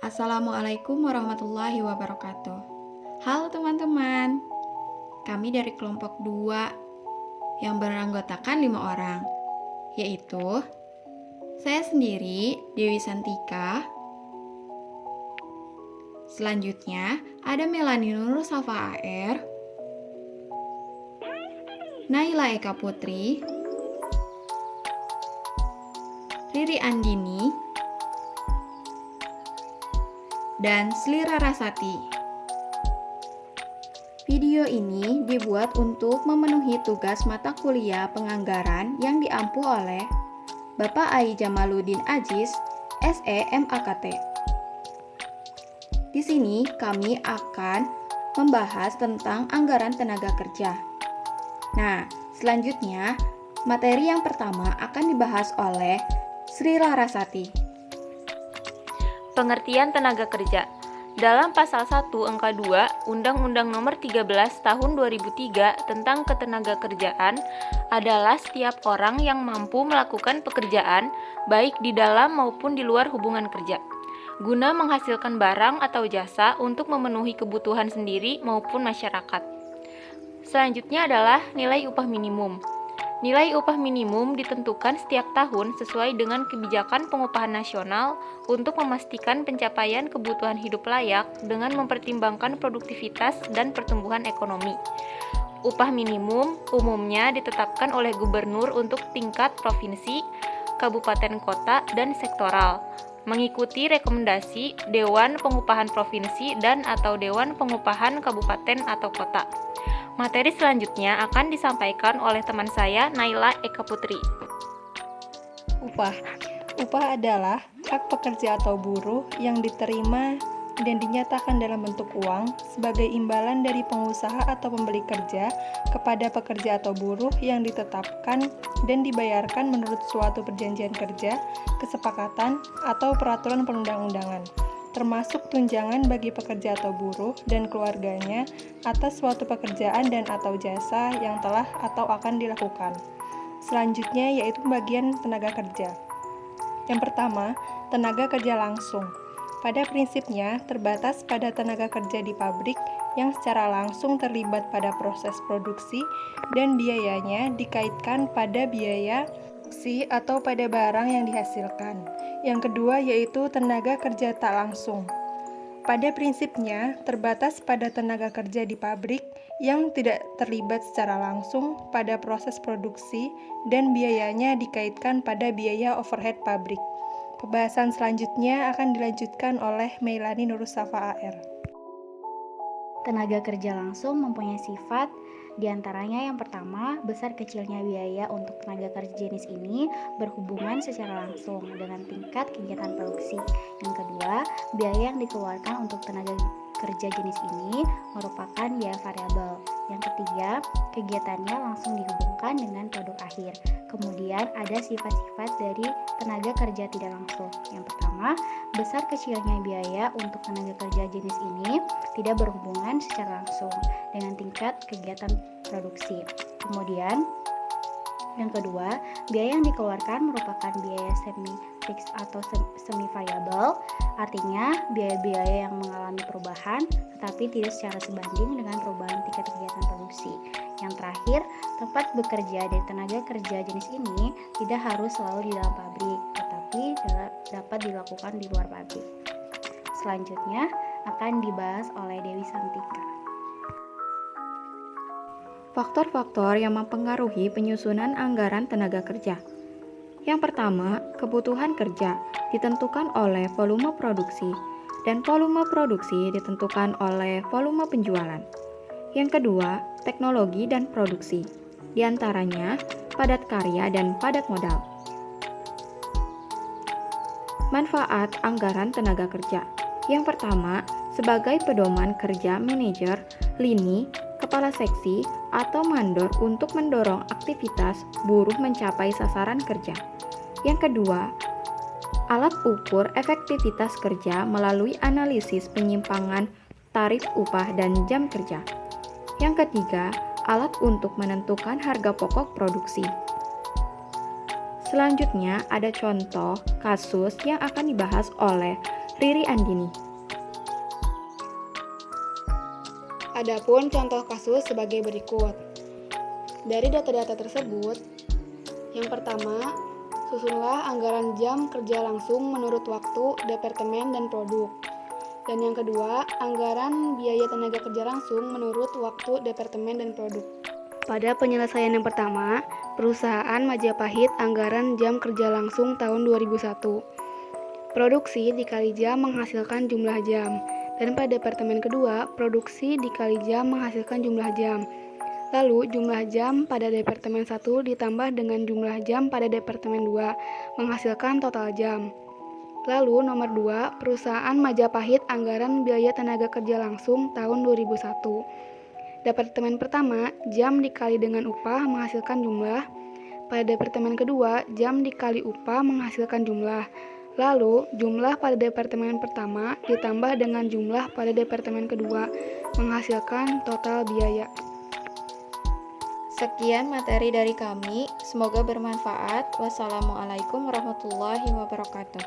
Assalamualaikum warahmatullahi wabarakatuh. Halo teman-teman, kami dari kelompok 2 yang beranggotakan 5 orang, yaitu saya sendiri, Dewi Santika. Selanjutnya ada Melani Nur Safa AR, Naila Eka Putri, Riri Andini, dan Slira Rasati. Video ini dibuat untuk memenuhi tugas mata kuliah penganggaran yang diampu oleh Bapak Ai Jamaluddin Aziz, SE MAKT. Di sini kami akan membahas tentang anggaran tenaga kerja. Nah, selanjutnya materi yang pertama akan dibahas oleh Sri Larasati. Pengertian tenaga kerja. Dalam pasal 1 angka 2 Undang-Undang Nomor 13 Tahun 2003 tentang Ketenagakerjaan adalah setiap orang yang mampu melakukan pekerjaan baik di dalam maupun di luar hubungan kerja, guna menghasilkan barang atau jasa untuk memenuhi kebutuhan sendiri maupun masyarakat. Selanjutnya adalah nilai upah minimum. Nilai upah minimum ditentukan setiap tahun sesuai dengan kebijakan pengupahan nasional untuk memastikan pencapaian kebutuhan hidup layak dengan mempertimbangkan produktivitas dan pertumbuhan ekonomi. Upah minimum umumnya ditetapkan oleh gubernur untuk tingkat provinsi, kabupaten kota, dan sektoral, mengikuti rekomendasi Dewan Pengupahan Provinsi dan atau Dewan Pengupahan Kabupaten atau Kota. Materi selanjutnya akan disampaikan oleh teman saya, Naila Eka Putri. Upah. Upah adalah hak pekerja atau buruh yang diterima dan dinyatakan dalam bentuk uang sebagai imbalan dari pengusaha atau pemberi kerja kepada pekerja atau buruh yang ditetapkan dan dibayarkan menurut suatu perjanjian kerja, kesepakatan, atau peraturan perundang-undangan, termasuk tunjangan bagi pekerja atau buruh dan keluarganya atas suatu pekerjaan dan atau jasa yang telah atau akan dilakukan. Selanjutnya yaitu bagian tenaga kerja. Yang pertama, tenaga kerja langsung. Pada prinsipnya, terbatas pada tenaga kerja di pabrik yang secara langsung terlibat pada proses produksi dan biayanya dikaitkan pada biaya produksi atau pada barang yang dihasilkan. Yang kedua yaitu tenaga kerja tak langsung. Pada prinsipnya, terbatas pada tenaga kerja di pabrik yang tidak terlibat secara langsung pada proses produksi dan biayanya dikaitkan pada biaya overhead pabrik. Pembahasan selanjutnya akan dilanjutkan oleh Melani Nur Safa AR. Tenaga kerja langsung mempunyai sifat diantaranya yang pertama, besar kecilnya biaya untuk tenaga kerja jenis ini berhubungan secara langsung dengan tingkat kegiatan produksi. Yang kedua, biaya yang dikeluarkan untuk tenaga kerja jenis ini merupakan biaya variabel. Yang ketiga, kegiatannya langsung dihubungkan dengan produk akhir. Kemudian ada sifat-sifat dari tenaga kerja tidak langsung. Yang pertama, besar kecilnya biaya untuk tenaga kerja jenis ini tidak berhubungan secara langsung dengan tingkat kegiatan produksi. Kemudian, yang kedua, biaya yang dikeluarkan merupakan biaya semi-fix atau semi-variabel, artinya biaya-biaya yang mengalami perubahan tetapi tidak secara sebanding dengan perubahan tingkat kegiatan produksi. Yang terakhir, tempat bekerja dari tenaga kerja jenis ini tidak harus selalu di dalam pabrik, tetapi dapat dilakukan di luar pabrik. Selanjutnya akan dibahas oleh Dewi Santika. Faktor-faktor yang mempengaruhi penyusunan anggaran tenaga kerja. Yang pertama, kebutuhan kerja ditentukan oleh volume produksi, dan volume produksi ditentukan oleh volume penjualan. Yang kedua, teknologi dan produksi, diantaranya padat karya dan padat modal. Manfaat anggaran tenaga kerja. Yang pertama, sebagai pedoman kerja manajer, lini, kepala seksi, atau mandor untuk mendorong aktivitas buruh mencapai sasaran kerja. Yang kedua, alat ukur efektivitas kerja melalui analisis penyimpangan tarif upah dan jam kerja. Yang ketiga, alat untuk menentukan harga pokok produksi. Selanjutnya ada contoh kasus yang akan dibahas oleh Riri Andini. Adapun contoh kasus sebagai berikut. Dari data-data tersebut, yang pertama, susunlah anggaran jam kerja langsung menurut waktu, departemen, dan produk. Dan yang kedua, anggaran biaya tenaga kerja langsung menurut waktu, departemen, dan produk. Pada penyelesaian yang pertama, perusahaan Majapahit anggaran jam kerja langsung tahun 2001. Produksi dikali jam menghasilkan jumlah jam. Dan pada departemen kedua, produksi dikali jam menghasilkan jumlah jam. Lalu, jumlah jam pada departemen 1 ditambah dengan jumlah jam pada departemen 2, menghasilkan total jam. Lalu, nomor 2, perusahaan Majapahit anggaran biaya tenaga kerja langsung tahun 2001. Departemen pertama, jam dikali dengan upah menghasilkan jumlah. Pada departemen kedua, jam dikali upah menghasilkan jumlah. Lalu, jumlah pada departemen pertama ditambah dengan jumlah pada departemen kedua, menghasilkan total biaya. Sekian materi dari kami, semoga bermanfaat. Wassalamualaikum warahmatullahi wabarakatuh.